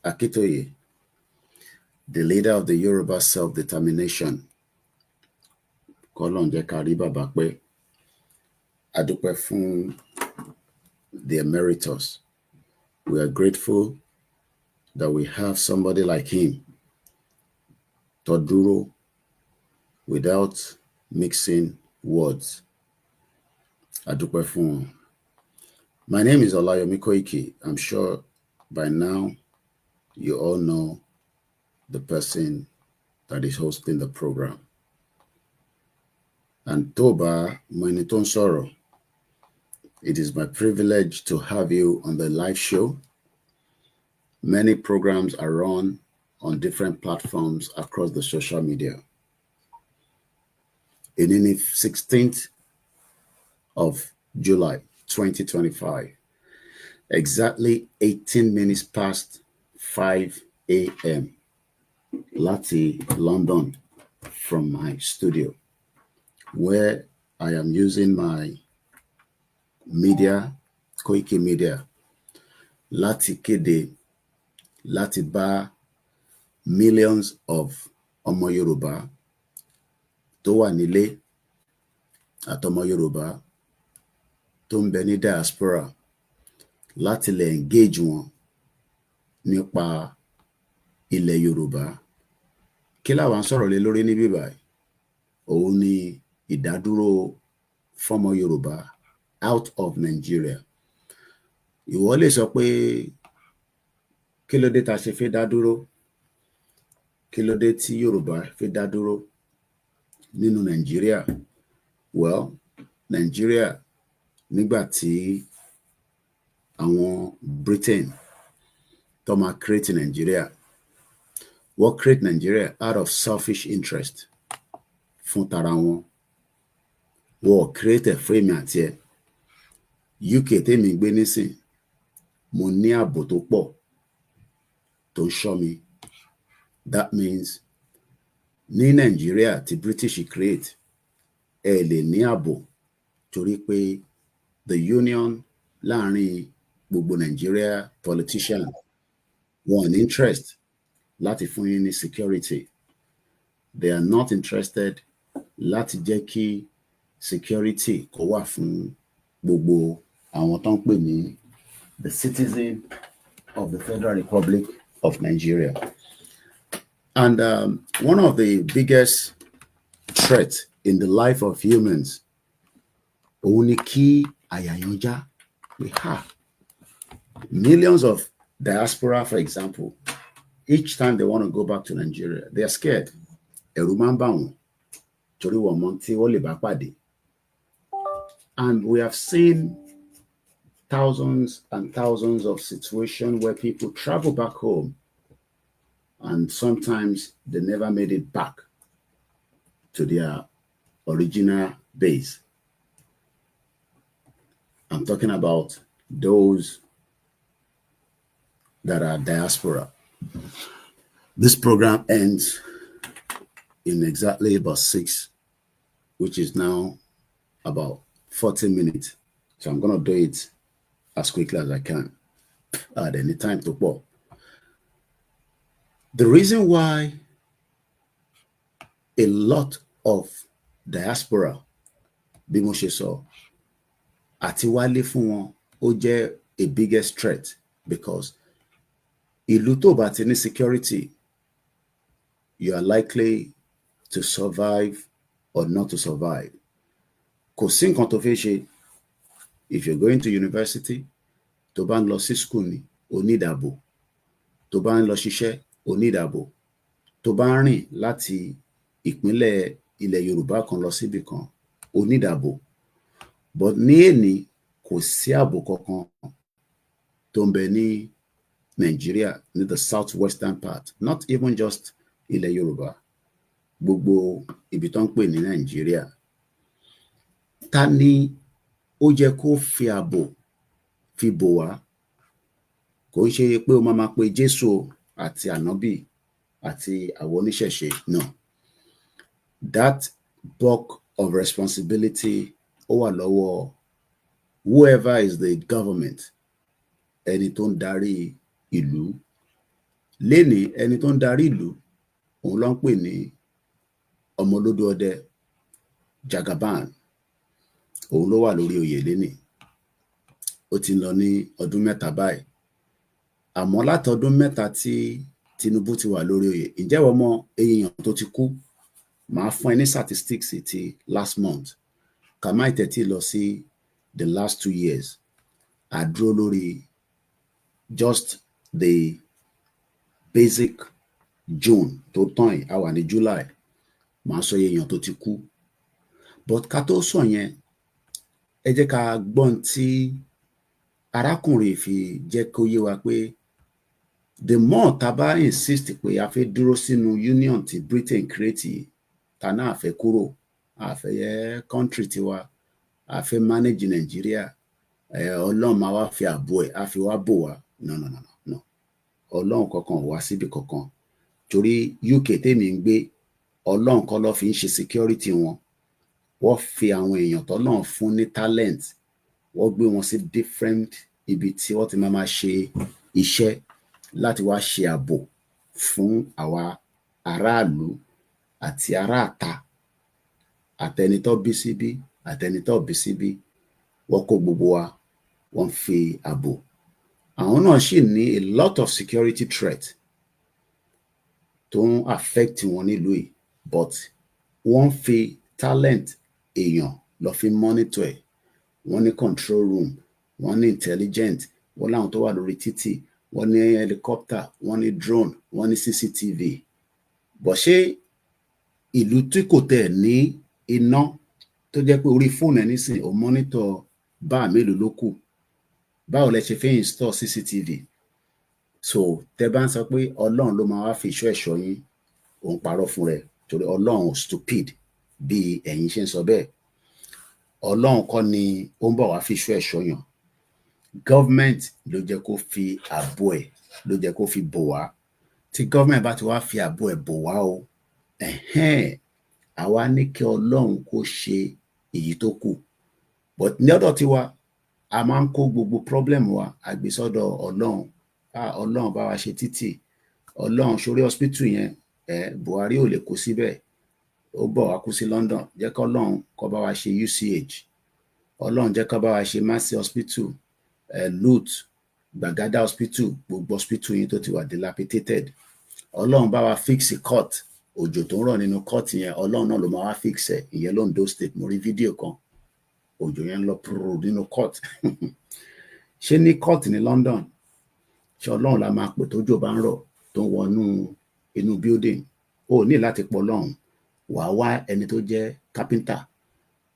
Akitoye, the leader of the Yoruba self-determination, Kọ́lọ́run jẹ́ ká rí bàbá pẹ́. A dúpẹ́ fún the emeritus. We are grateful that we have somebody like him tó dúró without mixing words. A dúpẹ́ fún wọn. My name is Olayomi Koiki. I'm sure by now you all know the person that is hosting the program. And Toba Moiniton Soro, it is my privilege to have you on the live show. Many programs are run on different platforms across the social media. In the 16th of July, 2025, exactly 18 minutes past 5 a.m. Lati, London, from my studio, where I am using my media, Koiki Media, Lati Kede, Lati Ba, millions of Ọmọ Yorùbá tó wà nílé àtọmọ Yorùbá tó ń bẹ ní diaspora láti lè engage wọn nípa ilẹ̀ Yorùbá. Kí la wá ń sọ̀rọ̀ lé lórí níbí báyìí? Òun ni ìdádúró fọ́mọ Yorùbá out of Nigeria. Ìwọ lè sọ pé kí ló dé tá ṣe fẹ́ dá dúró? Kí ló dé tí Yorùbá fẹ́ dá dúró nínú Nigeria? Well, Nigeria nígbà tí àwọn Britain tó máa create Nigeria, wọ́n create Nigeria out of selfish interest fún tara wọn. Wọ́n create fún èmi àti ẹ. UK tèmi gbé nísìn, mo ní ààbò tó pọ̀ tó ń ṣọ́ mi. That means ní Nigeria tí British create, ẹ lè ní ààbò torí pé the union láàrin gbogbo Nigeria politician wọn ní interest láti fún yín ní security. They are not interested láti jẹ́ kí security kó wà fún gbogbo àwọn tó ń pè ní the citizen of the Federal Republic of Nigeria. And one of the biggest threats in the life of humans, òun ni kí àyàyànjá. We have millions of diaspora, for example. Each time they want to go back to Nigeria, they are scared. Ẹ̀rù máa ń bà wọ́n torí wọ́n mọ̀ tí wọ́n lè bá pàdé. And we have seen thousands and thousands of situations where people travel back home and sometimes they never made it back to their original base. I'm talking about those that are diaspora. This program ends in exactly about 6, which is now about 40 minutes. So I'm going to do it as quickly as I can at any time to pop. The reason why a lot of diaspora, bí mo ṣe sọ, àti wálé fún wọn ó jẹ́ a biggest threat because ìlú tó bá ti ní security, you are likely to survive or not to survive. Kò sí nǹkan tó fẹ́ ṣe. If you're going to university, tó bá ń lọ sí school ni, o need ààbò. Tó bá ń lọ ṣiṣẹ́, o need ààbò. Tó bá ń rìn láti ìpínlẹ̀ ilẹ̀ Yorùbá kan lọ síbì kan, o need ààbò. But ní èní kò sí ààbò kankan tó ń bẹ ní Nigeria, ní the southwestern part, not even just ilẹ̀ Yorùbá, gbogbo ibi tó ń pè ní Nigeria. Ta ni ó jẹ́ kó fi ààbò fi bò wá? Kò ń ṣe pé o máa pe Jésù àti ànábì àti àwọn oníṣẹ̀ṣe. No. That bulk of responsibility ó wà lọ́wọ́ whoever is the government, ẹni tó ń darí ìlú. Lénìí ẹni tó ń darí ìlú òun ló ń pè ní Ọmọlódù Ọdẹ, Jagaban. Òun ló wà lórí oyè lénìí. Ó ti lọ ní ọdún 3 báyìí. Àmọ́ látọdún 3 tí Tinubu ti wà lórí oyè, ǹjẹ́ wọ́n mọ èèyàn tó ti kú? Màá fún ẹ ní statistics ti last month. Ká má tètè lọ sí the last 2 years. A dúró lórí just the basic June tó tán yìí, a wà ní July. Màá sọ èèyàn tó ti kú. But ká tó sọ yẹn, ẹ jẹ́ ká gbọ́n tí arákùnrin fi jẹ́ kó yé wa pé the more tá bá insist pé a fẹ́ dúró sínú union tí Britain create, ta náà fẹ́ kúrò, a fẹ́ yẹ country tiwa, a fẹ́ manage Nigeria, Ọlọ́run máa wá fi ààbò ẹ̀, a fi wá bò wá. No. Ọlọ́run kankan wá síbi kankan. Torí UK tèmi ń gbé, Ọlọ́run kọ́ ló fi ń ṣe security wọn. Wọ́n fi àwọn èèyàn tọ́lọ́run fún ní talent, wọ́n gbé wọn sí different ibi tí wọ́n ti máa ṣe iṣẹ́ láti wá ṣe ààbò fún àwa aráàlú àti aráàta, àtẹnitọ́ bí síbí, àtẹnitọ́ bí síbí. Wọ́n kó gbogbo wa, wọ́n fi ààbò. Àwọn náà sì ní a lot of security threat tó ń affect wọn nílùú yìí, but wọ́n fi talent èèyàn lọ fi monitor ẹ̀. Wọ́n ní control room, wọ́n ní intelligent, wọ́n láwọn tó wà lórí títì, wọ́n ní helicopter, wọ́n ní drone, wọ́n ní CCTV. Bọ̀ ṣé ìlú tí kò tẹ̀ ní iná tó jẹ́ pé orí fóònù ẹ̀ nísìn ò monitor bá mélòó ló kù? Báwo lẹ ṣe fẹ́ install CCTV? So tẹ bá ń sọ pé Ọlọ́run ló máa wá fi ìṣọ́ ẹ̀ṣọ́ yín, òun parọ́ fún rẹ̀, torí Ọlọ́run stupid bí ẹ̀yin ṣe ń sọ bẹ́ẹ̀. Ọlọ́run kọ́ ni ó ń bọ̀ wá fi ìṣọ́ ẹ̀ṣọ́ yàn. Government ló jẹ́ kó fi ààbò ẹ̀, ló jẹ́ kó fi bò wá. Tí government bá ti wá fi ààbò ẹ̀ bò wá o, àwa ní kí Ọlọ́run kó ṣe èyí tó kù. But ní ọ̀dọ̀ tiwa, a máa ń kó gbogbo problem wa àgbé sọ́dọ̀ Ọlọ́run. Ọlọ́run bá wa ṣe títì. Ọlọ́run sórí hospital yẹn, Buhari ò lè kó síbẹ̀. Ó bọ̀ wá kú sí London. Jẹ́ kí Ọlọ́run kó bá wa ṣe UCH. Ọlọ́run jẹ́ kó bá wa ṣe Mercy Hospital, Luth, Gbagada Hospital, gbogbo hospital yín tó ti wà dilapidated. Ọlọ́run bá wa fix court. Òjò tó ń rọ̀ nínú court yẹn, Ọlọ́run náà ló máa wá fix ẹ̀. Ìyẹn l'Ondo State, mo rí fídíò kan. Òjò yẹn lọ púrú nínú court. Ṣé ní court ní London? Ṣé Ọlọ́run la máa pè tójò bá ń rọ̀ tó ń wọnú inú building? O ní láti pọ̀ Ọlọ́run. Wà á wá ẹni tó jẹ́ carpenter,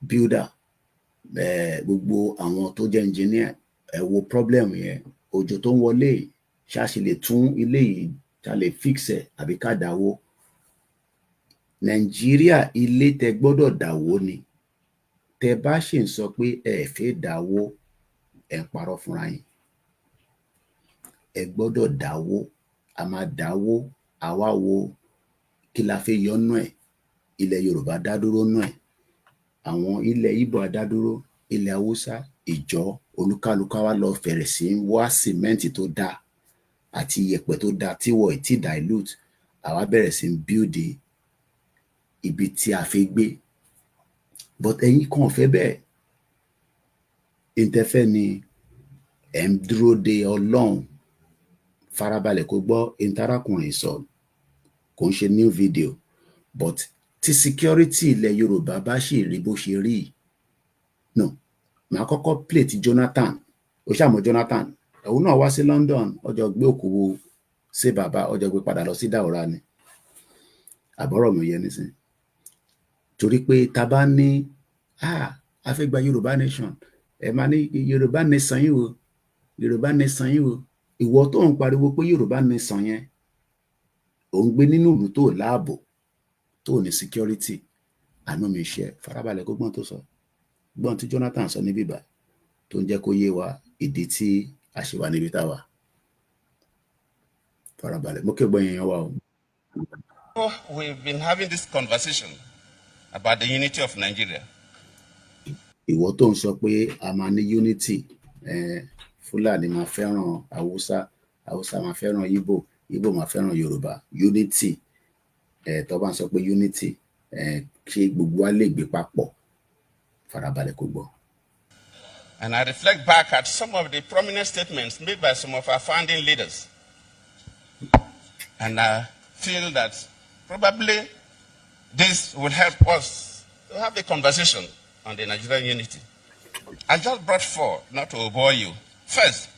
builder, gbogbo àwọn tó jẹ́ engineer. Ẹ wo problem yẹn. Òjò tó ń wọlé, ṣá ṣe lè tún ilé yìí, ṣá lè fix ẹ̀ àbí ká dáwó. Nàìjíríà ilé tẹ gbọ́dọ̀ dáwó ni. Tẹ bá ṣì ń sọ pé ẹ fẹ́ dáwó, ẹ ń parọ́ fúnra yín. Ẹ gbọ́dọ̀ dáwó. A máa dáwó, àwa wo kí la fẹ́ yọnú ẹ̀. ilẹ̀ Yorùbá dá dúró nù ẹ̀, àwọn ilẹ̀ Ìgbò á dá dúró, ilẹ̀ Haúsá, ìjọ, olúkálùkù wá lọ fẹ̀rẹ̀ sí wá sìmẹ́ǹtì tó dáa àti iyẹ̀pẹ̀ tó dáa tí wọ́n ti dilute, àwa bẹ̀rẹ̀ sí build ibi tí a fẹ́ gbé. But ẹ̀yin kan ò fẹ́ bẹ́ẹ̀. Ìtẹ́fẹ́ ni ẹ̀ ń dúró de Ọlọ́run. Farabalẹ̀ kó gbọ́ ìtarákùnrin sọ, kò ń ṣe new video, but tí security ilẹ̀ Yorùbá bá ṣì rí bó ṣe rí, no, màá kọ́kọ́ play ti Jonathan. Ó ṣàmọ̀ Jonathan, òun náà wá sí London, ọjọ́ gbé òkúwo sí bàbá, ọjọ́ gbé padà lọ sí Daura ni. Àbọ̀rọ̀ mi yẹ nísìn. Torí pé ta bá ní a fẹ́ gba Yorùbá nation, ẹ máa ní Yorùbá nation yìí o, Yorùbá nation yìí o. Ìwọ tó ń pariwo pé Yorùbá nation yẹn, ò ń gbé nínú ìlú tó láàbò, tó ní security. Àánú mi ṣe farabalẹ̀ kó gbọ́n tó sọ. Gbọ́n tí Jonathan sọ níbí báyìí tó ń jẹ́ kó yé wa ìdí tí a ṣe wà níbi táwa. Farabalẹ̀, mo kí gbọ́ yẹn wá o. We've been having this conversation about the unity of Nigeria. Ìwọ tó ń sọ pé a máa ní unity, Fúlàní máa fẹ́ràn Haúsá, Haúsá máa fẹ́ràn Ìgbò, Ìgbò máa fẹ́ràn Yorùbá. Unity, tó bá ń sọ pé unity, kí gbogbo wa lè gbé papọ̀. Farabalẹ̀ kó gbọ́. And I reflect back at some of the prominent statements made by some of our founding leaders. And I feel that probably this will help us to have a conversation on the Nigerian unity. I just brought four, not to bore you. First,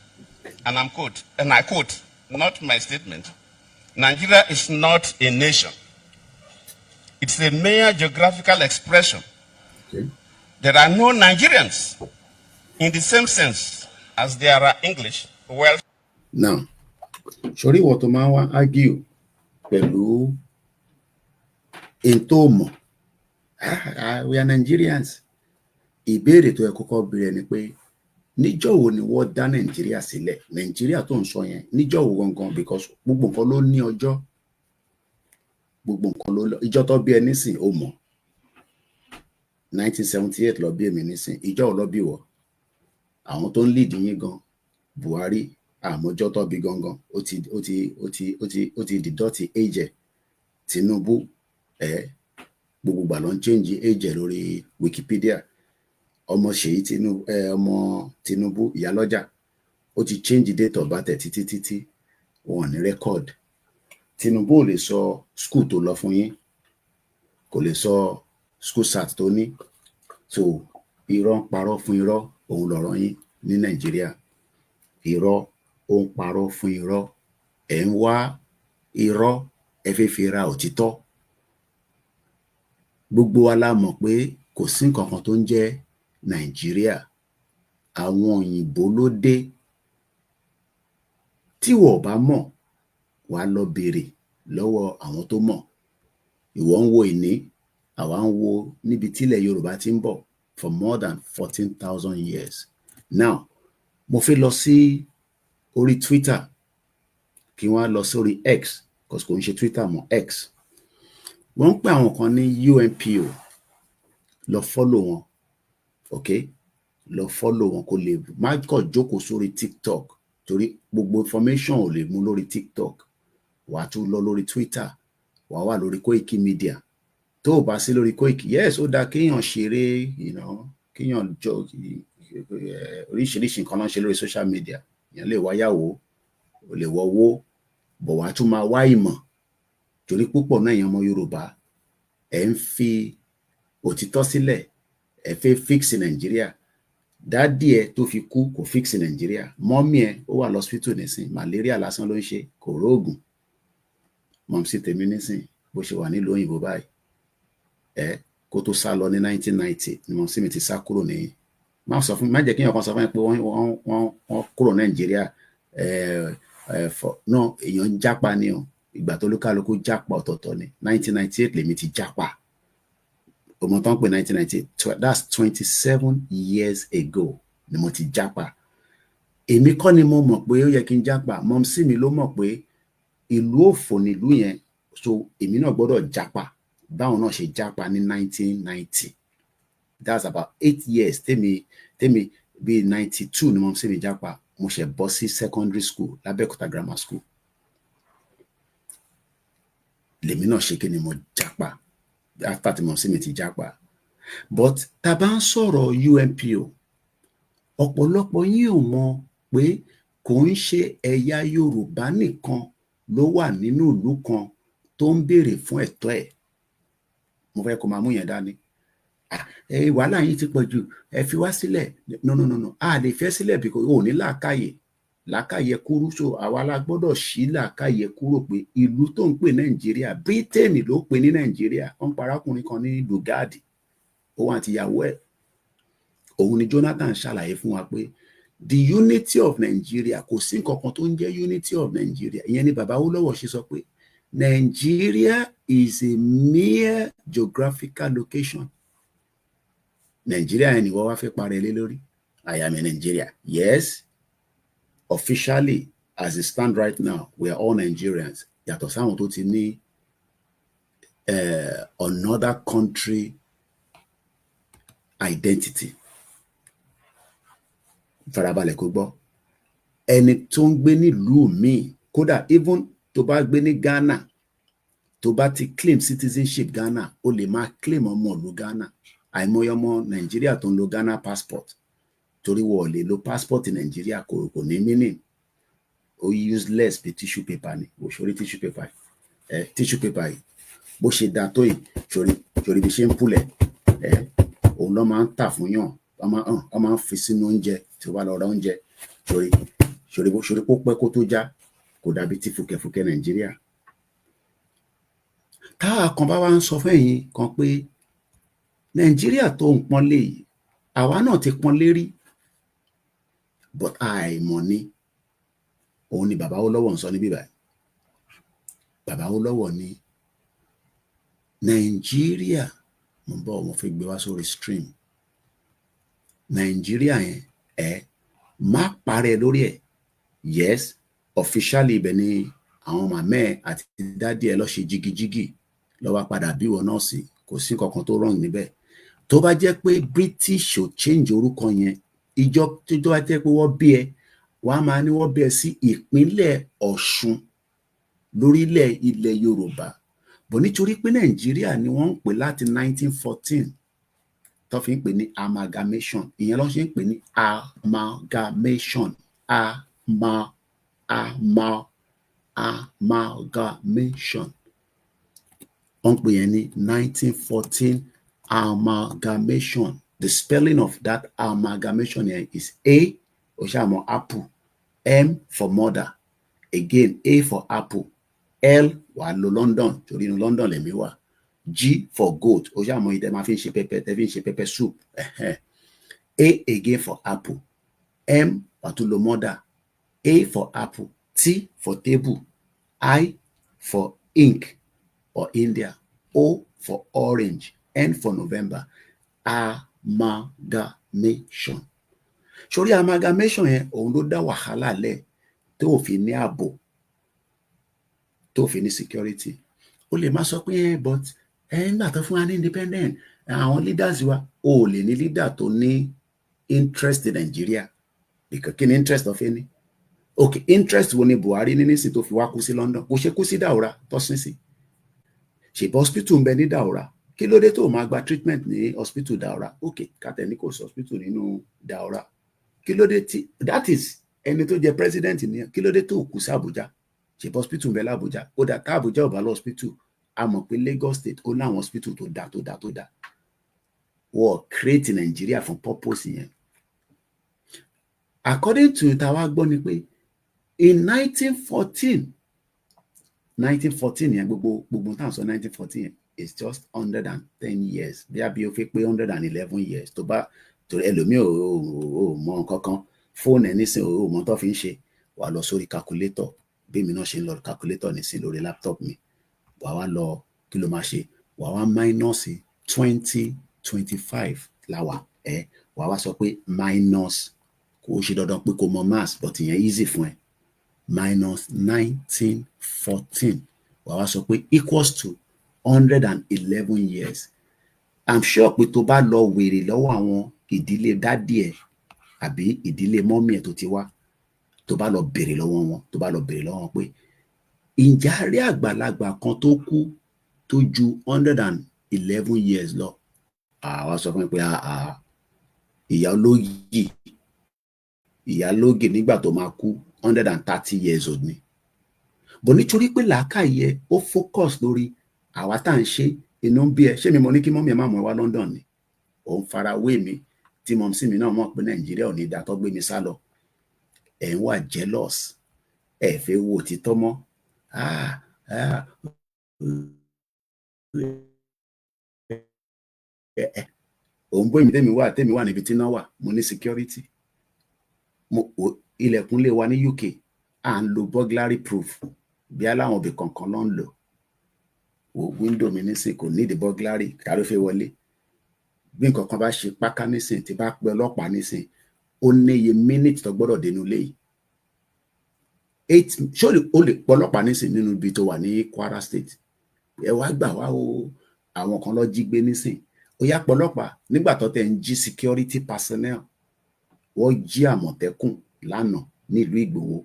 and I quote, not my statement, Nigeria is not a nation. It's a mere geographical expression. Okay. There are no Nigerians in the same sense as there are English. Well, now, sori what to máa wá argue pẹ̀lú intomo. We are Nigerians. Ìbéèrè tó yẹ kọ́kọ́ béèrè ni pé níjọ́ wo ni wọ́n dá Nàìjíríà sílẹ̀? Nàìjíríà tó ń sọ yẹn níjọ́ wo gangan, because gbogbo nǹkan ló ní ọjọ́, gbogbo nǹkan ló lọ. Ìjọ́ tó bí ẹ nísìn ó mọ̀, 1978 lọ bí èmi nísìn, ìjọ́ ò lọ bí wọ. Àwọn tó ń lead yín gan, Buhari, àmọ́jọ́ tó bí gangan, ó ti dìdọ́tì age. Tinubu, gbogbo gbà ló ń change age lórí Wikipedia. Ọmọ Ṣèyí Tinubu, ọmọ Tinubu Ìyálọ́jà, ó ti change date of birth títí wọn ní record. Tinubu ò lè sọ school tó lọ fún yín, kò lè sọ school sat tó ní. So irọ́ ń parọ́ fún irọ́, òun lọ̀rọ̀ yín ní Nàìjíríà. Irọ́ ó ń parọ́ fún irọ́, ẹ̀ ń wá irọ́, ẹ fẹ́ fi ra òtítọ́. Gbogbo wa la mọ̀ pé kò sí nǹkan kan tó ń jẹ́ Nàìjíríà. Àwọn òyìnbó ló dé. Tí wọ́n bá mọ̀, wá lọ béèrè lọ́wọ́ àwọn tó mọ̀. Ìwọ ń wo ìní, àwa ń wo níbi tílẹ̀ Yorùbá ti ń bọ̀ for more than 14,000 years. Now, mo fẹ́ lọ sí orí Twitter, kí wọ́n lọ sórí X, because kò ń ṣe Twitter mọ́, X. Wọ́n ń pè àwọn kan ní UNPO. Lọ follow wọn, okay? Lọ follow wọn kó lè má kọ̀ jókòó sórí TikTok, torí gbogbo information ò lè mú lórí TikTok. Wà á tún lọ lórí Twitter, wà á wà lórí Koiki Media. Tó o bá sí lórí Koiki, yes, ó dáa kéèyàn ṣeré, kéèyàn jọ oríṣiríṣi nǹkan náà ṣe lórí social media. Èèyàn lè wáyàwó, ò lè wọ́wọ́, bọ̀ wá tún máa wá ìmọ̀. Torí púpọ̀ náà èèyàn ọmọ Yorùbá, ẹ̀ ń fi òtítọ́ sílẹ̀, ẹ fẹ́ fix Nàìjíríà. Dádì ẹ tó fi kú kò fix Nàìjíríà. Mọ́mí ẹ ó wà lọ́sítù nísìn, malaria lásán ló ń ṣe, kò róògùn. Mọ̀mísí tèmi nísìn bó ṣe wà nílùú òyìnbó báyìí, kó tó sá lọ ní 1990 ni mọ̀mísí mi ti sá kúrò ní. Má jẹ́ kí èèyàn kan sọ fún mi pé wọ́n kúrò Nàìjíríà. No, èèyàn ń jápa ni o. Ìgbà tó lúkálukú jápa ọ̀tọ̀ọ̀tọ̀ ni. 1998 lèmi ti jápa. Ọmọ tán pé 1998, that's 27 years ago ni mo ti jápa. Èmi kọ́ ni mo mọ̀ pé ó yẹ kí n jápa. Mọ̀mísí mi ló mọ̀ pé ìlú òfò nílùú yẹn, so èmi náà gbọ́dọ̀ jápa báwọn náà ṣe jápa ní 1990. That's about 8 years tèmi bíi 92 ni mo sì mi jápa, mo ṣe bọ́ sí secondary school l'Abẹ́òkúta grammar school. Lèmi náà ṣe kí ni mo jápa after tí mo sì mi ti jápa. But tá bá ń sọ̀rọ̀ UNPO, ọ̀pọ̀lọpọ̀ yín ò mọ̀ pé kò ń ṣe ẹ̀yà Yorùbá nìkan ló wà nínú ìlú kan tó ń béèrè fún ẹ̀tọ́ ẹ̀. Mo fẹ́ kó máa mú yẹn dání. Wàhálà yín ti pọ̀ jù, ẹ fi wá sílẹ̀. No, a lè fẹ́ sílẹ̀ bí kò ní làákàyè kúrú. So àwa la gbọ́dọ̀ ṣí làákàyè kúrò pé ìlú tó ń pè Nàìjíríà, Britain ló pè ní Nàìjíríà. Wọ́n parákùnrin kan ní Lugard, òun àti ìyàwó ẹ̀. Òun ni Jonathan ṣàlàyé fún wa pé the unity of Nigeria, kò sí nǹkan kan tó ń jẹ́ unity of Nigeria. Ìyẹn ni bàbá Awólọ́wọ̀ ṣe sọ pé Nigeria is a mere geographical location. Nigeria ẹni wọ́n wá fẹ́ parẹ́ lé lórí. I am in Nigeria. Yes, officially, as it stand right now, we are all Nigerians. Yàtọ̀ sáwọn tó ti ní another country identity. Farabalẹ̀ kó gbọ́. Ẹni tó ń gbé nílùú míì, kódà even tó bá gbé ní Ghana, tó bá ti claim citizenship Ghana, ó lè máa claim ọmọ ìlú Ghana. Àìmọye ọmọ Nàìjíríà tó ń lo Ghana passport, torí wọ́n lè lo passport Nàìjíríà kò ní meaning. Ó useless bí tissue paper ni. Òṣèré tissue paper tissue paper yìí bó ṣe dáa tó yìí, ṣòrí bí ṣe ń pulẹ̀ òun ló máa ń tà fún yàn. Wọ́n máa ń fi sínú oúnjẹ tí wọ́n bá lọ ra oúnjẹ. Ṣòrí kó pẹ́ kó tó já, kò dàbí ti fùkẹ̀fùkẹ̀ Nàìjíríà. Táà kan bá wá ń sọ fún ẹ̀yin kan pé Nàìjíríà tó ń pọ́nlé yìí, àwa náà ti pọ́nlé rí, but àìmọ̀ ni. Òun ni bàbá Awólọ́wọ̀ ń sọ níbí báyìí. Bàbá Awólọ́wọ̀ ní Nàìjíríà, mo fi gbé wá sórí stream. Nàìjíríà yẹn má parẹ́ lórí ẹ̀. Yes, officially ibẹ̀ ni àwọn màmá ẹ̀ àti dádì ẹ̀ lọ ṣe jigijigi lọ́wọ́ padà bí wọn náà sí. Kò sí kankan tó wrong níbẹ̀. Tó bá jẹ́ pé British ò change orúkọ yẹn, ìjọ tó bá jẹ́ pé wọ́n bí ẹ, wọ́n á máa ní wọ́n bí ẹ sí ìpínlẹ̀ Ọ̀ṣun lórílẹ̀ ilẹ̀ Yorùbá. Bọ̀ nítorí pé Nàìjíríà ni wọ́n ń pè láti 1914 tó fi ń pè ní amalgamation. Ìyẹn ló ṣe ń pè ní amalgamation. Amalgamation. Wọ́n ń pè yẹn ní 1914 amalgamation. The spelling of that amalgamation here is A, Oshamo apple, M for mother, again A for apple, L wà lọ London, torí inú London lèmi wà, G for goat, Oshamo ìdẹ máa fi ń ṣe pepper, tẹ́ fi ń ṣe pepper soup. A again for apple, M wà tún lọ mother, A for apple, T for table, I for ink or India, O for orange, N for November. Amalgamation. Sórí amalgamation yẹn, òun ló dá wàhálà lẹ̀ tó fi ní ààbò, tó fi ní security. O lè máa sọ pé but nígbà tó fún wa ní independent, àwọn leaders wa, o lè ní leader tó ní interest in Nigeria. Because kí ni interest of any? Okay, interest wo ni Buhari ní nísìn tó fi wá kú sí London? Kò ṣe kú sí Daura tó sin sí. Ṣèbí hospital ń bẹ ní Daura. Kí ló dé tó máa gba treatment ní hospital Daura? Okay, kàtẹ́ ní kò sí hospital nínú Daura. Kí ló dé tí, that is ẹni tó jẹ president ni, kí ló dé tó kú sí Abuja? Ṣèbí hospital ń bẹ l'Abuja. Ó dà tá Abuja ò bá lọ hospital, a mọ̀ pé Lagos state ó láwọn hospital tó dá. Wọ́n create Nigeria fún purpose yẹn. According to tàwa gbọ́ ni pé in 1914 yẹn, gbogbo tá à ń sọ 1914 yẹn, it's just 110 years. Bí a bí o fi pé 111 years. Tó bá torí ẹlòmíì ò mọ kankan, fóònù ẹ nísìn ò mọ tó fi ń ṣe, wà lọ sórí calculator. Bí mi náà ṣe ń lọ calculator nísìn lórí laptop mi. Wà wá lọ, kí ló máa ṣe? Wà wá minus 2025 láwà. Wà wá sọ pé minus, kò ṣe dandan pé kò mọ mass, but ìyẹn easy fún ẹ. Minus 1914. Wà wá sọ pé equals to 111 years. I'm sure pé tó bá lọ wèrè lọ́wọ́ àwọn ìdílé dádì ẹ̀ àbí ìdílé mọ́mì ẹ̀ tó ti wá, tó bá lọ béèrè lọ́wọ́ wọn, tó bá lọ béèrè lọ́wọ́ wọn pé ǹjẹ́ a rí àgbàlagbà kan tó kú tó ju 111 years lọ? Àwa sọ fún mi pé ìyá olóyè nígbà tó máa kú 130 years old ni. Bọ̀ nítorí pé làákàyè ó focus lórí àwa tá à ń ṣe, inú ń bí ẹ, ṣé mi mo ní kí mọ́mí ẹ má mọ̀ wá London ni? Òun fara wé mi tí mọ̀mísí mi náà mọ̀ pé Nàìjíríà ò ní dá tó gbé mi sá lọ. Ẹ̀ ń wà jealous, ẹ̀ fẹ́ wo òtítọ́ mọ́. Òun bóyá tèmi wà níbi tí náà wà, mo ní security. Ilẹ̀kùn lé wa ní UK à ń lo burglary proof bí aláwọn òbí kankan ló ń lò. Window mi nísìn kò ní the burglary kárí fẹ́ wọlé. Bí nǹkan kan bá ṣe páká nísìn tí bá pe ọlọ́pàá nísìn, ó ní iye minute tó gbọ́dọ̀ dénú ilé yìí. 8 ṣó ó lè pọ ọlọ́pàá nísìn nínú ibi tó wà ní Kwara State. Ẹ wá gbà wá o, àwọn kan lọ jí gbé nísìn. Ó yá pọ ọlọ́pàá nígbà tó tẹ̀ ń jí security personnel. Wọ́n jí Àmọ̀tẹ́kùn lánàá nílùú Ìgbòho.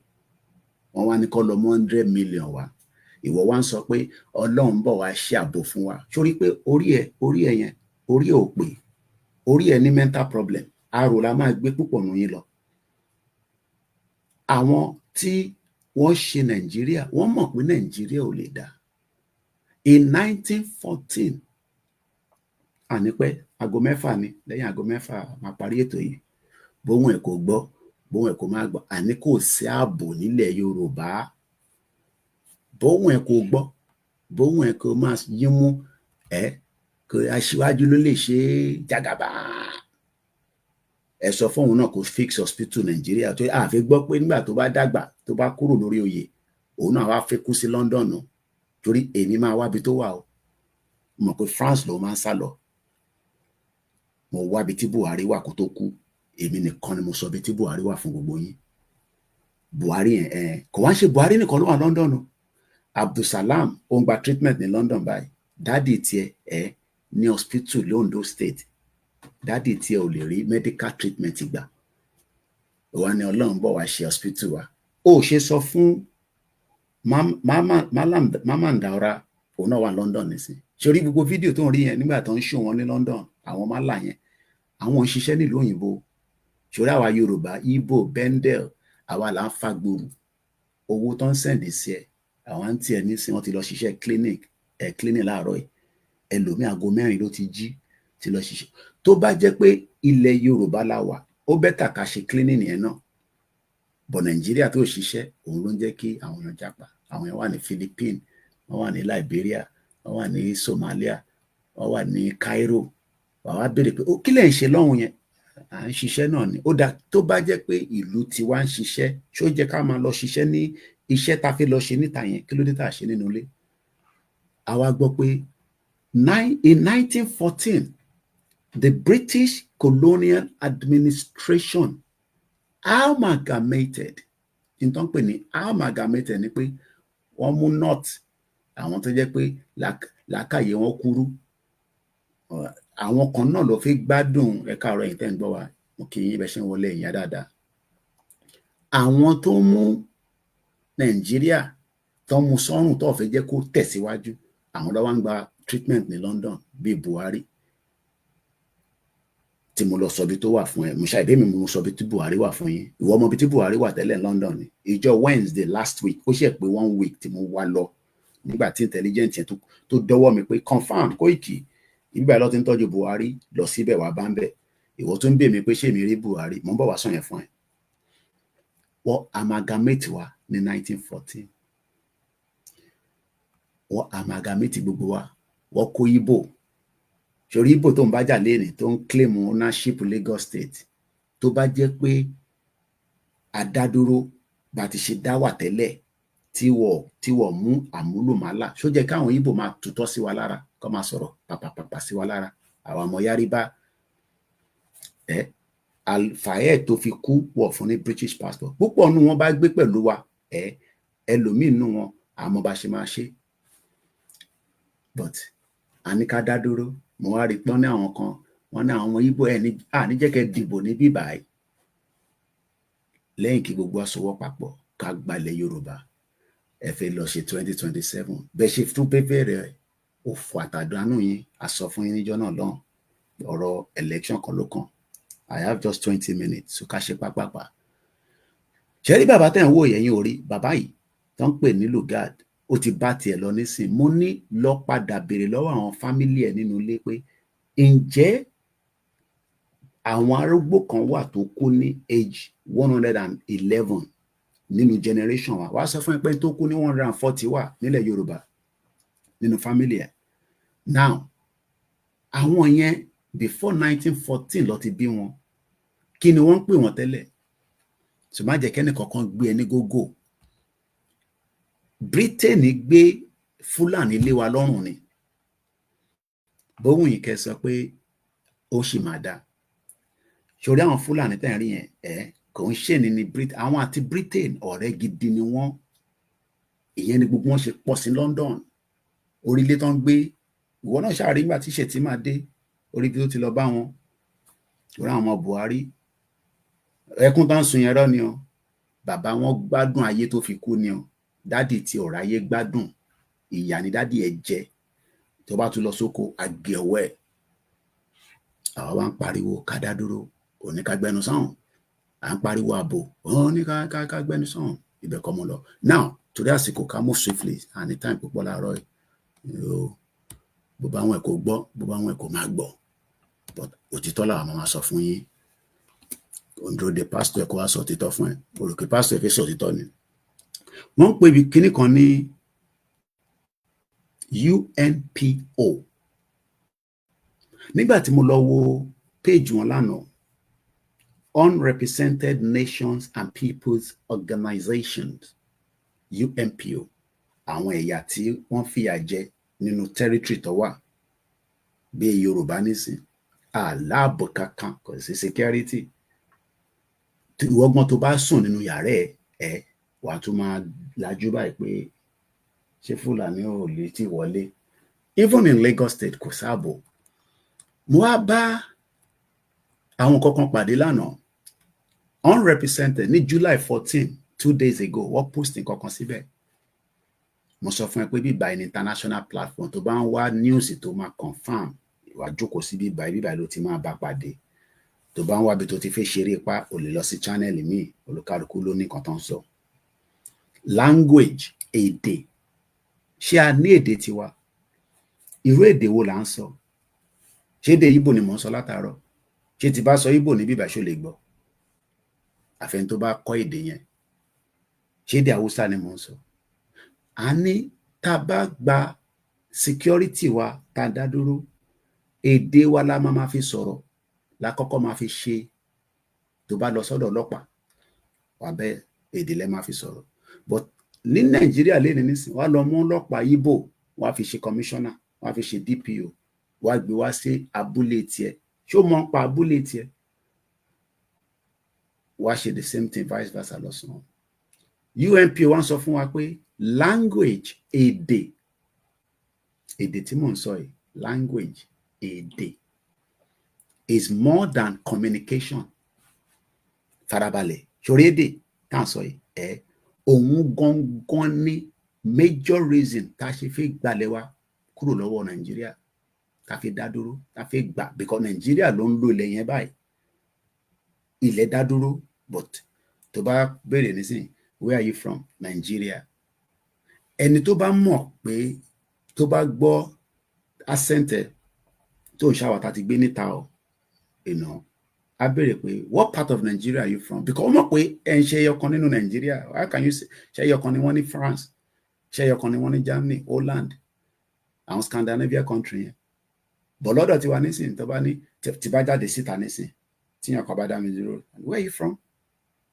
Wọ́n wá ní kó lọ 100 million wá. Ìwọ wá ń sọ pé Ọlọ́run bọ̀ wá ṣe ààbò fún wa. Sórí pé orí ẹ̀ yẹn, orí ẹ̀ ò pé, orí ẹ̀ ní mental problem. Arò la máa gbé púpọ̀ nù yín lọ. Àwọn tí wọ́n ṣe Nàìjíríà, wọ́n mọ̀ pé Nàìjíríà ò lè dá. In 1914, ànípẹ́ aago 6 ni, lẹ́yìn aago 6 máa parí ètò yìí. Bóhùn ẹ̀ kò gbọ́, bóhùn ẹ̀ kò máa gbọ́, àní kò sí ààbò nílẹ̀ Yorùbá. Bóhùn ẹ̀ kò gbọ́, bóhùn ẹ̀ kò máa yín mú, kò aṣíwájú ló lè ṣe jàgàbá. Ẹ sọ fóun náà kò fix hospital Nàìjíríà tó àfi gbọ́ pé nígbà tó bá dàgbà, tó bá kúrò lórí oyè, òun náà wá fẹ́ kú sí London nù. Torí èmi máa wábi tó wà o. Mọ̀ pé France ló máa ń sá lọ. Mo wábi tí Buhari wà kó tó kú. Èmi nìkan ni mo sọ bí tí Buhari wà fún gbogbo yín. Buhari kò wá ń ṣe Buhari nìkan ló wà London o. Abdulsalam ó ń gba treatment ní London báyìí. Dádì tiẹ̀ ní hospital l'Ondo State. Dádì tiẹ̀ ò lè rí medical treatment gbà. Ó wá ní Ọlọ́run bọ̀ wá ṣe hospital wa. Ó ṣe sọ fún Mama Ndaura, òun náà wà London nísìn. Ṣé orí gbogbo fídíò tó ń rí yẹn nígbà tó ń ṣó wọn ní London, àwọn málà yẹn, àwọn ń ṣiṣẹ́ nílùú òyìnbó. Ṣòro àwa Yorùbá, Igbo, Bendel, àwa là ń fa gbòòrò. Owó tó ń sẹ̀ǹdì sí ẹ, àwọn àǹtí ẹ nísìn wọ́n ti lọ ṣiṣẹ́ clinic láàárọ̀ yìí. Ẹlòmíì aago 4 ló ti jí ti lọ ṣiṣẹ́. Tó bá jẹ́ pé ilẹ̀ Yorùbá la wà, ó bẹ́tà ká ṣe clinic yẹn náà. Bọ̀ Nàìjíríà tó ṣiṣẹ́, òun ló ń jẹ́ kí àwọn èèyàn jápa. Àwọn èèyàn wà ní Philippines, wọ́n wà ní Liberia, wọ́n wà ní Somalia, wọ́n wà ní Cairo. Wà wá béèrè pé kí lẹ̀ ń ṣe lọ́hùn yẹn? À ń ṣiṣẹ́ náà ni. Ó dá tó bá jẹ́ pé ìlú tiwa ń ṣiṣẹ́, ṣó jẹ́ ká máa lọ ṣiṣẹ́ ní iṣẹ́ tá fẹ́ lọ ṣe níta yẹn, kí ló dé tá ṣe nínú ilé? Àwa gbọ́ pé in 1914, the British colonial administration amalgamated. Nǹkan pè ní amalgamated ni pé wọ́n mú north, àwọn tó jẹ́ pé làákàyè wọn kúrú. Àwọn kan náà ló fi gbádùn ẹ̀ka ọ̀rọ̀ yìí tẹ́ ń gbọ́ wa. Mo kì í bẹ́ ṣe ń wọlé ìyá dáadáa. Àwọn tó mú Nàìjíríà tó mú sọ́rùn tó fẹ́ jẹ́ kó tẹ̀síwájú, àwọn ló wá ń gba treatment ní London bíi Buhari. Tí mo lọ sọ bí tó wà fún ẹ, mo ṣàìdé mi mo sọ bí tí Buhari wà fún yín. Ìwọ mọ bí tí Buhari wà tẹ́lẹ̀ ní London ni. Ìjọ Wednesday last week, ó ṣe pé 1 week tí mo wá lọ nígbà tí intelligence yẹn tó dọ́wọ́ mi pé confam Koiki ìgbà lọ ti ń tọ́jú Buhari, lọ síbẹ̀ wá bá ń bẹ̀. Ìwọ tó ń bè mí pé ṣé mi rí Buhari, mo ń bọ̀ wá sọ yẹn fún ẹ. Wọ́n amalgamate wa ní 1914. Wọ́n amalgamate gbogbo wa. Wọ́n kó Igbo. Ṣorí Igbo tó ń bá jà léèrè tó ń claim ownership Lagos State. Tó bá jẹ́ pé adádúró bá ti ṣe dá wà tẹ́lẹ̀ tí wọ́n mú àmúlùmálà, ṣó jẹ́ káwọn Igbo máa tutọ́ sí wa lára, kó máa sọ̀rọ̀ pàpàpàpà sí wa lára. Àwọn ọmọ Yáríbá Al-Fayed tó fi kú wọ̀ fún ní British passport. Púpọ̀ nínú wọn bá gbé pẹ̀lú wa, ẹlòmíì nínú wọn àmọ́ bá ṣe máa ṣe. But àní ká dá dúró. Mo wá rí pọ́n ní àwọn kan wọ́n ní àwọn ọmọ Ìgbò ẹ̀ ní jẹ́ kẹ́ dìbò ní bíbáyìí lẹ́yìn kí gbogbo aṣọwọ́ papọ̀ ká gbalẹ̀ Yorùbá ẹ fẹ́ lọ ṣe 2027 bẹ́ẹ̀ ṣe tún pépé rẹ̀ òfò àtàdánù yín a sọ fún yín níjọ́ náà lọ́hùn ọ̀rọ̀ election kan ló kàn. I have just 20 minutes so ká ṣe pápápá. ṣe rí bàbá tẹ̀ ń wò yẹ̀yìn orí bàbá yìí tó ń pè ní Lugard ó ti bá tiẹ̀ lọ nísìn. Mo ní lọ padà béèrè lọ́wọ́ àwọn fámílì ẹ̀ nínú ilé pé ǹjẹ́ àwọn arúgbó kan wà tó kú ní age 111 nínú generation wa wá sọ fún ẹ pé tó kú ní 140 wà nílẹ̀ Yorùbá nínú fámílì ẹ̀. Now àwọn yẹn before 1914 ló ti bí wọn. Kí ni wọ́n ń pè wọ́n tẹ́lẹ̀? So má jẹ́ kẹ́ni kankan gbé ẹni gógó. Britain gbé Fúlàní lé wa lọ́rùn ni. Bóhùn yìí kẹ́ sọ pé ó sì máa dá. Ṣorí àwọn Fúlàní tẹ́ ń rí yẹn kò ń ṣe ní Britain. Àwọn àti Britain ọ̀rẹ́ gidi ni wọ́n. Ìyẹn ni gbogbo wọn ṣe pọ̀ sí London. Orílẹ̀ tó ń gbé ìwọ náà ṣàrí nígbà tí ṣètì máa dé orí bí ó ti lọ bá wọn. Orí àwọn ọmọ Buhari ẹkún tó ń sun yẹn rọ ni o. Bàbá wọn gbádùn ayé tó fi kú ni o. Dádì tí ọ̀rọ̀ ayé gbádùn ìyà ni dádì ẹ̀ jẹ. Tó bá tún lọ sóko àgẹ̀ ọwọ́ ẹ̀. Àwa wá ń pariwo ká dá dúró òní ká gbẹnu sọ́hùn. À ń pariwo ààbò òní ká gbẹnu sọ́hùn. Ibẹ̀ kọ́ mo lọ. Now torí àsìkò ká move swiftly àní time púpọ̀ láàárọ̀ yìí. Bó bá wọn ẹ̀ kò gbọ́ bó bá wọn ẹ̀ kò máa gbọ́. But òtítọ́ làwọn máa sọ fún yín. Òǹdó de pásítọ̀ ẹ̀ kó wá sọ òtítọ́ fún ẹ. Olùkí pásítọ̀ ẹ̀ fi sọ òtítọ́ ni. Wọ́n ń pè bí kíní kan ní UNPO. Nígbà tí mo lọ wo page wọn lánàá, Unrepresented Nations and Peoples Organizations, UNPO, àwọn ẹ̀yà tí wọ́n fìyà jẹ nínú territory tó wà bí Yorùbá nísìn, aláàbò kankan kò sí security. Ìwọ́gbọ́n tó bá sùn nínú yàrá ẹ̀ wàá tún máa lajú báyìí pé ṣé Fúlàní ò lè ti wọlé. Even in Lagos State kò sáàbò. Mo wá bá àwọn kankan pàdé lánàá unrepresented ní July 14 2 days ago wọ́n post nǹkan kan síbẹ̀. Mo sọ fún ẹ pé bíbá ní international platform tó bá ń wá news tó máa confirm ìwà jókòó sí bíbá ló ti máa bá pàdé. Tó bá ń wá bí tó ti fẹ́ ṣeré pa ò lè lọ sí channel míì olúkálùkù ló ní nǹkan tó ń sọ. Language, èdè. Ṣé a ní èdè tiwa? Irú èdè wo là ń sọ? Ṣé èdè Ìgbò ni mò ń sọ látàárọ̀? Ṣé tí bá sọ Ìgbò ní bíbá ṣó lè gbọ́? Àfẹn tó bá kọ́ èdè yẹn. Ṣé èdè Haúsá ni mò ń sọ? A ní tá bá gba security wa tá dá dúró, èdè wa la máa fi sọ̀rọ̀, lákọ́kọ́ máa fi ṣe. Tó bá lọ sọ́dọ̀ ọlọ́pàá, wà bẹ́ èdè lẹ máa fi sọ̀rọ̀. But ní Nàìjíríà lẹ́ni nísìn wá lọ mú ọlọ́pàá Ìgbò wá fi ṣe commissioner, wá fi ṣe DPO, wá gbé wá sí abúlé tiẹ̀. Ṣé o mọ̀ ń pa abúlé tiẹ̀? Wá ṣe the same thing vice versa lọ́sàn-án. UNPO wá ń sọ fún wa pé language, èdè tí mò ń sọ yìí, language, èdè is more than communication. Farabalẹ̀, ṣorí èdè tá à ń sọ yìí òun gangan ní major reason tá a ṣe fi gbalẹ̀ wa kúrò lọ́wọ́ Nàìjíríà, tá a fi dá dúró, tá a fi gbà because Nàìjíríà ló ń lo ilẹ̀ yẹn báyìí. Ilẹ̀ dá dúró but tó bá béèrè nísìnyí where are you from? Nigeria. Ẹni tó bá mọ̀ pé tó bá gbọ́ accent tó ń ṣàwàtà ti gbé níta ọ̀ a béèrè pé what part of Nigeria are you from? Because ó mọ̀ pé ẹ̀ ń ṣe ẹyọkan nínú Nigeria. How can you say ṣe ẹyọkan ni wọ́n ní France, ṣe ẹyọkan ni wọ́n ní Germany, Holland, àwọn Scandinavia country yẹn. But lọ́dọ̀ tiwa nísìnyí tó bá ní tí bá jáde síta nísìnyí tíyàn kan bá dá mi dúró, where are you from?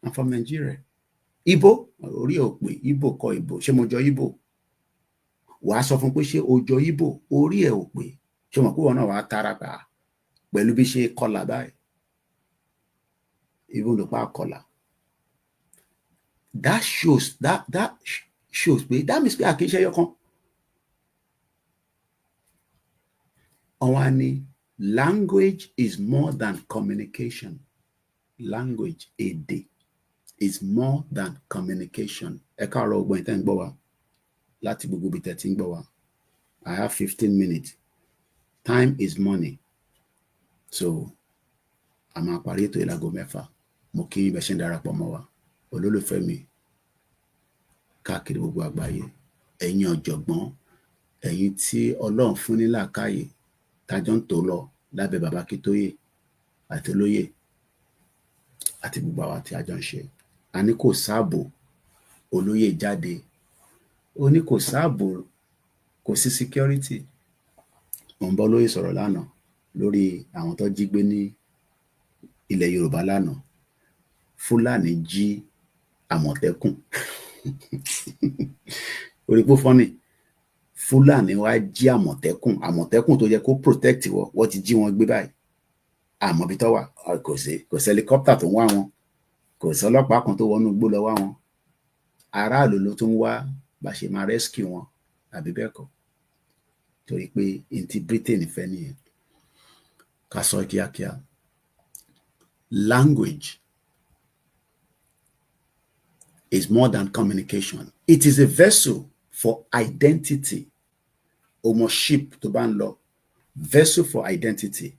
I'm from Nigeria. Igbo, orí ò pé Igbo kọ́ Igbo, ṣé mo jọ Igbo? Wàá sọ fún pé ṣé o jọ Igbo, orí ẹ̀ ò pé, ṣé mo kú wọn náà wàá tara pa pẹ̀lú bí ṣe kọlà báyìí. Even ló pa kọlà. That shows pé that means pé àkíńṣe yọkan. Awani, language is more than communication. Language, èdè, is more than communication. Ẹ káàárọ̀ ọgbọ́n ìtẹ́ ń gbọ́ wa láti gbogbo ibi tẹ́ ti ń gbọ́ wa. I have 15 minutes. Time is money. So, a máa parí ètò ìlágo mẹ́fà. Mo kí yín bẹ́ ṣe ń darapọ̀ mọ́ wa. Olólùfẹ́ mi káàkiri gbogbo àgbáyé. Ẹ̀yin ọ̀jọ̀gbọ́n, ẹ̀yin tí Ọlọ́run fún ní làákàyè tájọ́ ń tò lọ lábẹ́ bàbá Akíntóyè àti olóyè àti gbogbo àwa tí a jọ ń ṣe. A ní kò sáàbò, olóyè jáde. Ó ní kò sáàbò, kò sí security. Mo ń bá olóyè sọ̀rọ̀ lánàá lórí àwọn tó jí gbé ní ilẹ̀ Yorùbá lánàá. Fúlàní jí Àmọ̀tẹ́kùn. Orí pó fọ́nì. Fúlàní wá jí Àmọ̀tẹ́kùn tó yẹ kó protect wọ́n ti jí wọn gbé báyìí. Àmọ́ bí tó wà, kò sí helicopter tó ń wá wọn, kò sí ọlọ́pàá kan tó wọnú igbó lọ wá wọn. Aráàlú ló tún wá bá ṣe máa rescue wọn, àbí bẹ́ẹ̀ kọ́. Torí pé n tí Britain fẹ́ nìyẹn. Ká sọ kíákíá. Language is more than communication. It is a vessel for identity. Ọmọ ship tó bá ń lọ. Vessel for identity,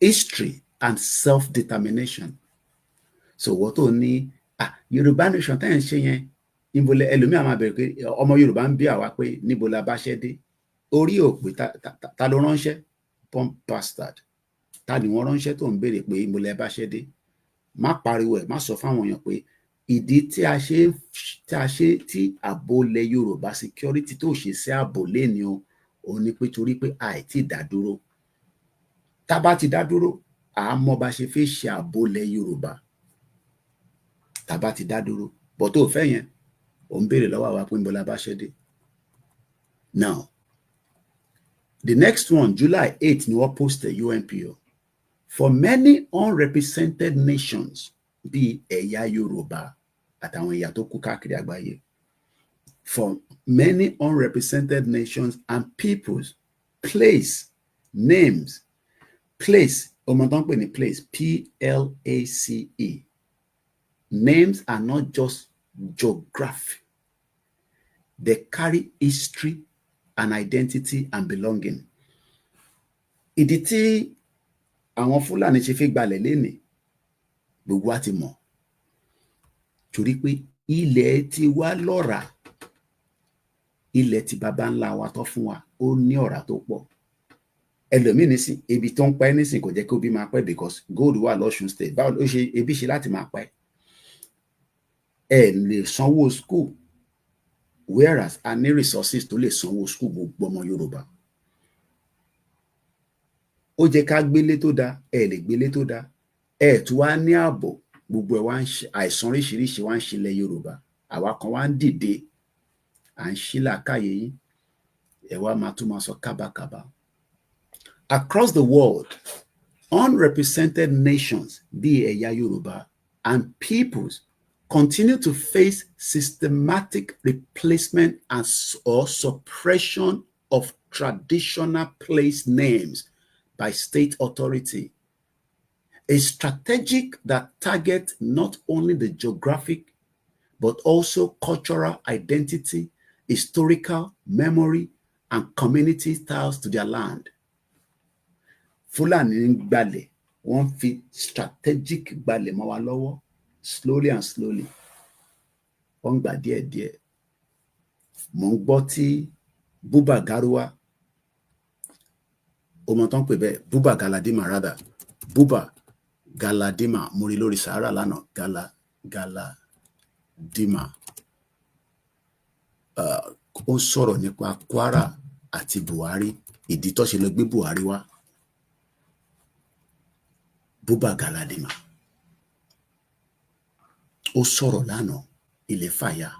history and self-determination. So wọ́n tó ní Yorùbá nation tẹ́ ń ṣe yẹn, níbo lẹ ẹlòmíà máa bẹ̀rẹ̀ pé ọmọ Yorùbá ń bí àwa pé níbo la bá ṣẹ́ dé. Orí òpè ta ló ránṣẹ́? Pump bastard. Ta ni wọ́n ránṣẹ́ tó ń béèrè pé níbo lẹ bá ṣẹ́ dé? Má pariwo ẹ̀, má sọ fáwọn èèyàn pé ìdí tí ààbò ilẹ̀ Yorùbá security tó ṣe sí ààbò lẹ́ni o, òun ni pé torí pé àìtí ìdádúró. Tá bá ti dá dúró, àmọ́ bá ṣe fẹ́ ṣe ààbò ilẹ̀ Yorùbá. Tá bá ti dá dúró, bọ̀ tó fẹ́ yẹn, ò ń béèrè lọ́wọ́ àwa pé níbo la bá ṣẹ́ dé. Now, the next one, July 8 ni wọ́n post UNPO. For many unrepresented nations, bí ẹ̀yà Yorùbá àtàwọn ẹ̀yà tó kù káàkiri àgbáyé, for many unrepresented nations and peoples, place, names, place, ọmọ tó ń pè ní place, P-L-A-C-E. Names are not just geography. They carry history and identity and belonging. Ìdí tí àwọn Fúlàní ṣe fi gbalẹ̀ lénìí, gbogbo wa ti mọ̀. Torí pé ilẹ̀ ti wá lọ́ràá. Ilẹ̀ tí baba ńlá wa tó fún wa, ó ní ọ̀rá tó pọ̀. Ẹlòmíì nísìn, ebi tó ń pẹ́ nísìn kò jẹ́ kí obi máa pẹ́ because gold wà l'Ọ̀ṣun state. Báwo ló ṣe ebi ṣe láti máa pẹ́? Ẹ lè sanwó school, whereas a ní resources tó lè sanwó school gbogbo ọmọ Yorùbá. Ó jẹ́ ká gbélé tó dáa, ẹ lè gbélé tó dáa. Ẹ tún wá ní ààbò, gbogbo ẹ̀ wá ń ṣe àìsàn oríṣiríṣi wá ń ṣe ilẹ̀ Yorùbá. Àwa kan wá ń dìde, à ń ṣí làákàyè yín, ẹ wá máa tún máa sọ kábàkàbà. Across the world, unrepresented nations, bí ẹ̀yà Yorùbá, and peoples continue to face systematic replacement or suppression of traditional place names by state authority. A strategy that targets not only the geographic, but also cultural identity, historical memory, and community ties to their land. Fúlàní ń gbalẹ̀, wọ́n fi strategic gbalẹ̀ mọ́ wa lọ́wọ́, slowly and slowly. Wọ́n gbà díẹ̀díẹ̀. Mo ń gbọ́ tí Buba Garuwa, ọmọ tó ń pè bẹ́ẹ̀, Buba Galadima rather, Buba Galadima, mo rí lórí Sahara lánàá, Galadima. Ó sọ̀rọ̀ nípa Kwara àti Buhari, ìdí tó ṣe lọ gbé Buhari wá. Buba Galadima. Ó sọ̀rọ̀ lánàá, ilẹ̀ fàyà.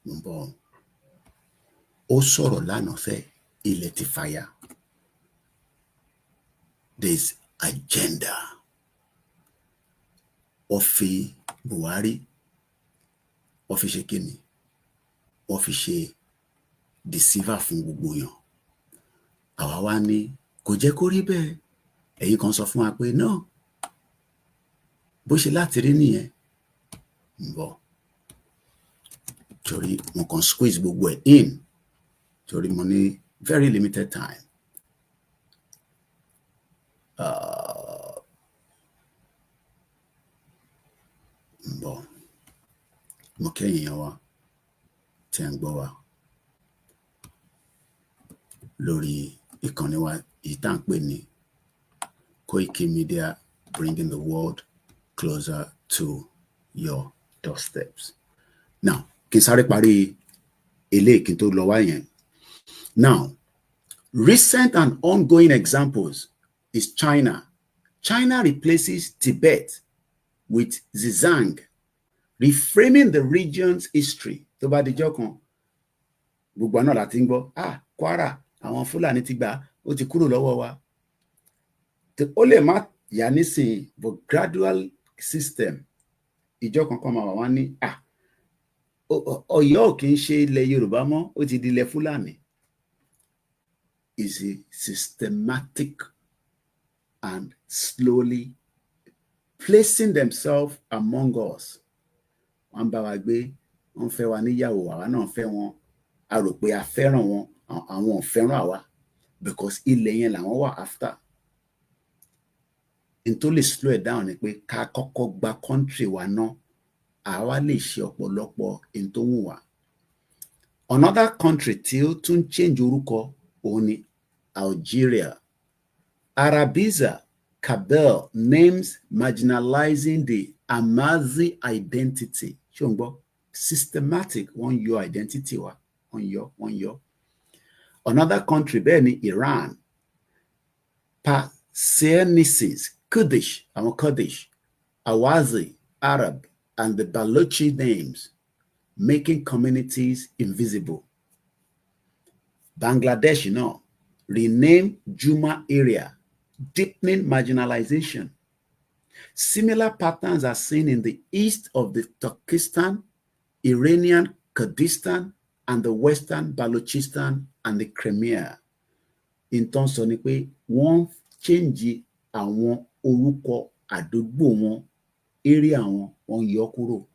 Mo ń bọ̀. Ó sọ̀rọ̀ lánàá fẹ́, ilẹ̀ ti fàyà. There's agenda. Wọ́n fi Buhari, wọ́n fi ṣe kíni? Wọ́n fi ṣe deceiver fún gbogbo yàn. àwa wá ní kò jẹ́ kó rí bẹ́ẹ̀, ẹ̀yin kan sọ fún wa pé no, bó ṣe láti rí nìyẹn. ń bọ̀ torí mo kàn squeeze gbogbo ẹ̀ in torí mo ní very limited time. ń bọ̀ mo kẹ́yìn yẹn wá tẹ́ ń gbọ́ wa lórí ìkànnì wa yìí tá à ń pè ní Koiki Media, bringing the world closer to your doorsteps. Now, kí n sáré parí eléyìí kí n tó lọ wá yẹn. Now, recent and ongoing examples is China. China replaces Tibet with Xizang, reframing the region's history. Tó bá dijọ́ kan, gbogbo àná láti ń gbọ́, Kwara, àwọn Fúlàní ti gbà, ó ti kúrò lọ́wọ́ wa. Ó lè má yà nísìnyí, but gradual system. Ìjọ kankan máa wà wá ní, Ọ̀yọ́ kì í ṣe ilẹ̀ Yorùbá mọ́, ó ti di ilẹ̀ Fúlàní. Is a systematic and slowly placing themselves among us. Wọ́n bá wa gbé, wọ́n fẹ́ wa níyàwó, àwa náà fẹ́ wọn. A rò pé a fẹ́ràn wọn, àwọn ò fẹ́ràn àwa, because ilẹ̀ yẹn làwọn wà after. In tó lè slow it down ni pé ká kọ́kọ́ gba country wa náà, àwa lè ṣe ọ̀pọ̀lọpọ̀ in tó wù wá. Another country tí ó tún change orúkọ òun ni Algeria. Arabiza Kabel names marginalizing the Amazi identity. Ṣé o ń gbọ́? Systematic, wọ́n yọ identity wa, wọ́n yọ. Another country bẹ́ẹ̀ ni Iran. Persianisis, Kurdish, àwọn Kurdish, Awazi, Arab, and the Balochi names, making communities invisible. Bangladesh, rename Juma area, deepening marginalization. Similar patterns are seen in the east of the Turkestan, Iranian Kurdistan, and the western Balochistan and the Crimea. In terms of pé wọ́n change àwọn orúkọ àdúgbò wọn, area wọn, wọ́n yọ kúrò.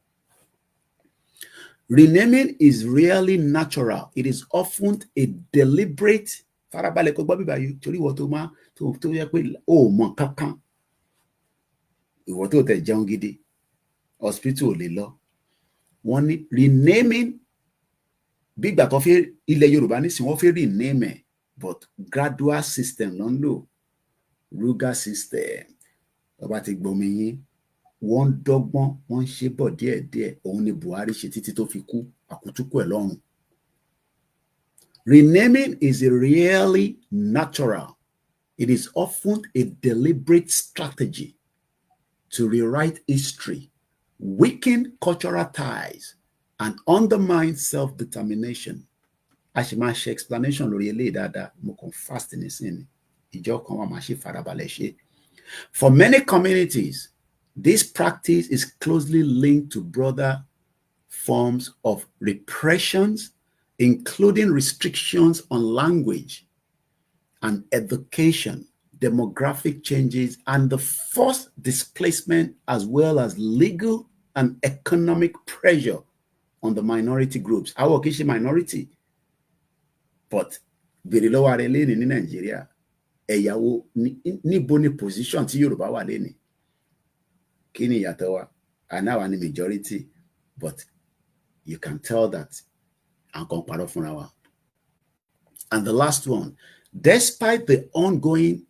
Renaming is rarely natural. It is often a deliberate. Farabalẹ̀ kó gbọ́ bíbá yìí torí ìwọ tó yẹ pé ó mọ̀ kankan. Ìwọ tó tẹ̀ jẹun gidi, hospital ò lè lọ. Wọ́n ní renaming bí ìgbà kan fẹ́ ilẹ̀ Yorùbá nísìnyí wọ́n fẹ́ rename ẹ̀, but gradual system ló ń lò. Ruga system. Ọba ti gbomi yín, wọ́n dọ́gbọ́n, wọ́n ṣe bọ̀ díẹ̀díẹ̀. Òun ni Buhari ṣe títí tó fi kú, àkútúkù ẹ̀ lọ́rùn. Renaming is really natural. It is often a deliberate strategy to rewrite history, weaken cultural ties, and undermine self-determination. A ṣe máa ṣe explanation lórí eléyìí dáadáa, mo kàn fast nísìnyí. Ìjọ kan wà máa ṣe farabalẹ̀ ṣe. For many communities, this practice is closely linked to broader forms of repressions, including restrictions on language and education, demographic changes, and the forced displacement, as well as legal and economic pressure on the minority groups. Àwọn kìí ṣe minority, but bèrè lọ́wọ́ ara ẹlẹ́ni ní Nàìjíríà, ẹ̀yàwó níbo ni position tí Yorùbá wà lẹ́ni? Kí ni ìyàtọ̀ wa? Àná wa ni majority, but you can tell that àǹkan parọ́ fúnra wa. And the last one, despite the ongoing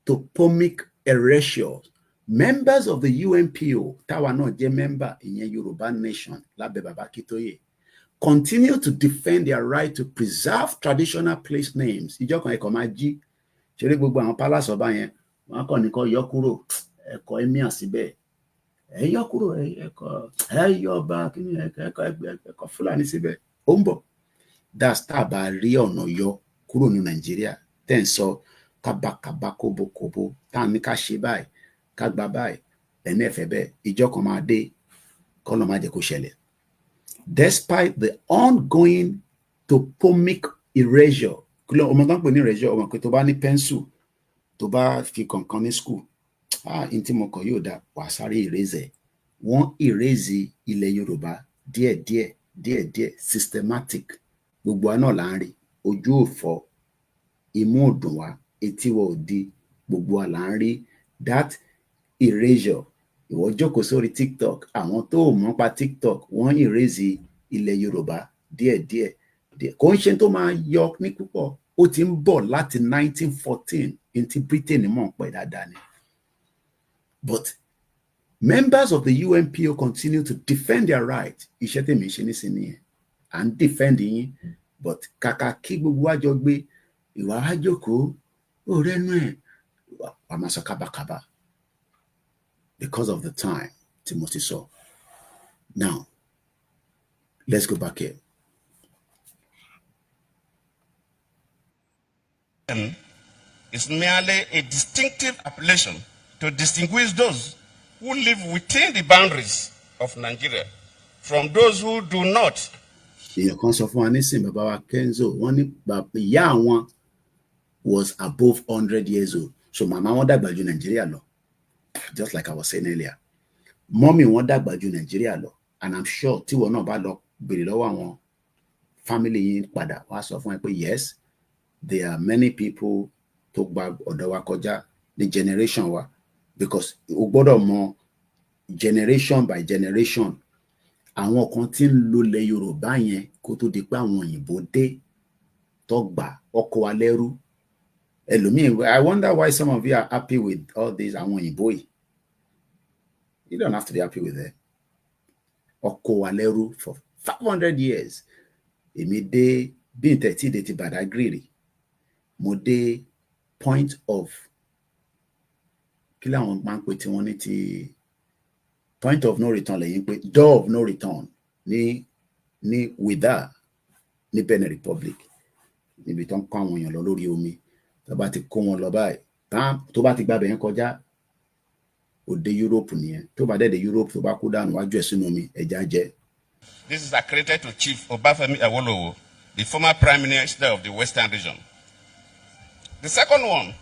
topomic erasure, members of the UNPO, táwa náà jẹ́ member ìyẹn Yorùbá Nation lábẹ́ Bàbá Akíntóyè, continue to defend their right to preserve traditional place names. Ìjọ kan ẹ̀kọ́ máa jí, ṣeré gbogbo àwọn palace ọba yẹn, wọ́n kàn ní kó yọ kúrò, ẹ̀kọ́ emir síbẹ̀. Ẹ yọ kúrò, ẹ yọ ọba, ẹ̀kọ́ Fúlàní síbẹ̀. Ó ń bọ̀. That's tá a bá rí ọ̀nà yọ kúrò ní Nàìjíríà. Tẹ́ ń sọ kábàkàbà kóbókóbó, tá a ní ká ṣe báyìí, ká gba báyìí, ẹni ẹ̀fẹ̀ bẹ́ẹ̀, ìjọ kan máa dé, kọ́lọ́ má jẹ́ kó ṣẹlẹ̀. Despite the ongoing topomic erasure, ọmọ tó ń pè ní erasure ọmọ pé tó bá ní pencil tó bá fi kankan ní school n tí mo kàn yóò dá wàá sáré erase wọ́n erase ilẹ̀ Yorùbá díẹ̀díẹ̀ systematic gbogbo wa náà là ń rí ojú ò fọ́ imú ò dùn wá etí wa ò di gbogbo wa là ń rí that erasure. Ìwọ jókòó sórí TikTok àwọn tó mọ̀ pa TikTok wọ́n erase ilẹ̀ Yorùbá díẹ̀díẹ̀ kò ń ṣe tó máa yọ ní púpọ̀ ó ti ń bọ̀ láti 1914 ní ti Britain mọ̀ pẹ́ dáadáa ni. But members of the UNPO continue to defend their right. Iṣẹ́ tèmi ṣe nísìnyí yẹn à ń defend yín but kàkà kí gbogbo wa jọ gbé ìwà àjòkó ó rẹ́nu ẹ̀ wà máa sọ kábàkábà because of the time tí mo ti sọ. Now let's go back here. Is merely a distinctive appellation to distinguish those who live within the boundaries of Nigeria from those who do not. Èèyàn kan sọ fún wa nísìnyí bàbá wa Kenzo wọ́n ní ìyá àwọn was above 100 years old so màmá wọn dàgbà ju Nàìjíríà lọ just like I was saying earlier mọ́mì wọn dàgbà ju Nàìjíríà lọ and I'm sure tí wọn náà bá lọ béèrè lọ́wọ́ àwọn family yín padà wá sọ fún ẹ pé yes there are many people tó gba ọ̀dọ̀ wa kọjá ní generation wa because o gbọ́dọ̀ mọ generation by generation àwọn kan tí ń lo ilẹ̀ Yorùbá yẹn kó tó di pé àwọn òyìnbó dé tó gbà ọkọ̀ wa lẹ́rú ẹlòmíì I wonder why some of you are happy with all this àwọn òyìnbó yìí you don't have to be happy with it ọkọ̀ wa lẹ́rú for 500 years èmi dé bí n tẹ̀tí dé ti Badagry mo dé point of kí làwọn máa ń pè tí wọ́n ní ti point of no return lẹ́yìn pé door of no return ní Wida ní Benin Republic níbi tó ń kó àwọn èèyàn lọ lórí omi tó bá ti kó wọn lọ báyìí tó bá ti gbàbẹ̀ yẹn kọjá ó dé Europe nìyẹn tó bá dé Europe tó bá kú dànù wájú ẹ̀ sínú omi ẹja jẹ. This is accredited to Chief Obafemi Awolowo, the former Prime Minister of the Western Region. The second one,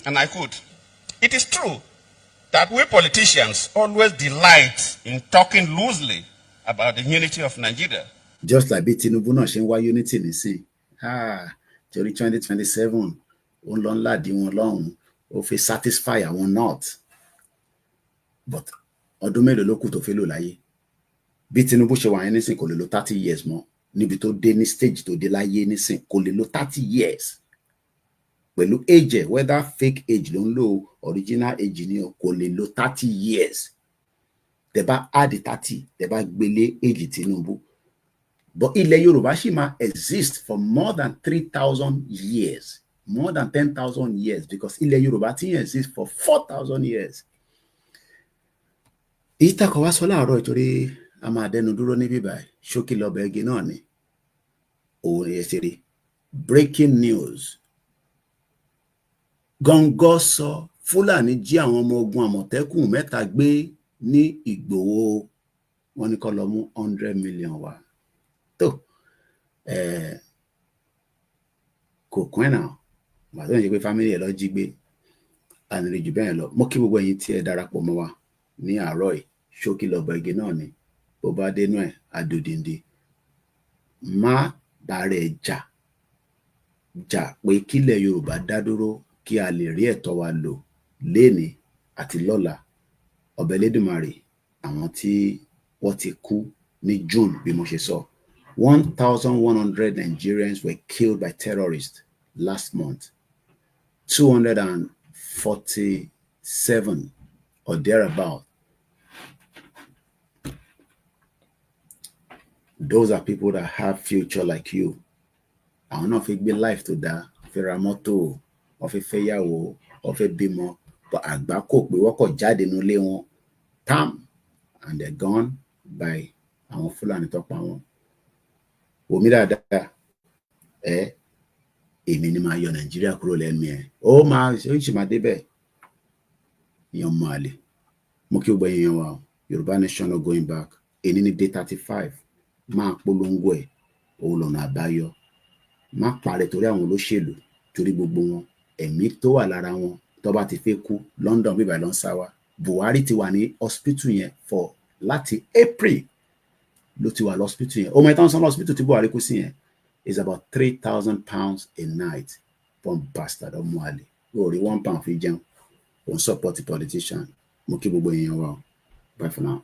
and I quote, "It is true that we politicians always delight in talking loosely about the unity of Nigeria." Just like bí Tinubu náà ṣe ń wá unity nísìn torí 2027 ó ń lọ ńlá dí wọn lọ́hùn ó fi satisfy àwọn north but ọdún mélòó ló kù tó fẹ́ lò láyé bí Tinubu ṣe wà yẹn nísìn kò lè lo 30 years mọ́ níbi tó dé ní stage tó dé láyé nísìn kò lè lo 30 years pẹ̀lú age whether fake age ló ń lò original age ni kò lè lo 30 years tẹ́ bá add 30 tẹ́ bá gbélé age Tinubu but ilẹ̀ Yorùbá ṣì máa exist for more than 3,000 years more than 10,000 years because ilẹ̀ Yorùbá ti exist for 4,000 years. Èyí takọ̀ wá sọ láàárọ̀ ìtorí a máa dẹnu dúró níbí báyìí ṣókí lọ́bẹ̀ igi náà ni òun ẹsẹ̀ rí breaking news Gọ́ngọ́ sọ Fúlàní jí àwọn ọmọ ogun Àmọ̀tẹ́kùn 3 gbé ní Ìgbòho wọ́n ní kó lọ mú 100 million wá tó kò kún ẹ̀ náà màá tó ń ṣe pé family ẹ̀ lọ jí gbé ànírè jù bẹ́ẹ̀ lọ mo kí gbogbo ẹ̀yin tí ẹ darapọ̀ mọ́ wa ní àárọ̀ yìí ṣókí lọ́bẹ̀ igi náà ni bó bá dénú ẹ̀ adòdìndì má bàárẹ̀ jà pé kílẹ̀ Yorùbá dá dúró kí a lè rí ẹ̀tọ́ wa lò léni àti lọ́la ọbẹ̀ Elédùmarè àwọn tí wọ́n ti kú ní June bí mo ṣe sọ 1,100 Nigerians were killed by terrorists last month 247 or thereabout. Those are people that have future like you. Àwọn náà fi gbé life tó dáa fi ra mọ́tò wọ́n fi fẹ́yàwó wọ́n fi bímọ but àgbà kò pé wọ́n kọ̀ jáde nílé wọn tam and they're gone by àwọn Fúlàní tó pa wọn. Wòmí dáadáa èmi ni máa yọ Nàìjíríà kúrò lẹ́nu ẹ̀ ó ṣì máa débẹ̀ èèyàn mọ àlè mo kí gbogbo èèyàn wa Yorùbá Nation no going back èyí ní day 35 máa polongo ẹ̀ òun lọ́nà àbáyọ má parẹ́ torí àwọn olóṣèlú torí gbogbo wọn ẹ̀mí tó wà lára wọn tó bá ti fẹ́ kú London bíbá ló ń sá wa. Buhari ti wà ní hospital yẹn for láti April ló ti wà lọ́spítù yẹn. Ọmọ ìtàn sanwó hospital tí Buhari kú sí yẹn is about £3,000 a night from bastard ọmọ àlè. Ó rí £1 fi jẹun. Òun support politician. Mo kí gbogbo èèyàn wa. Bye for now.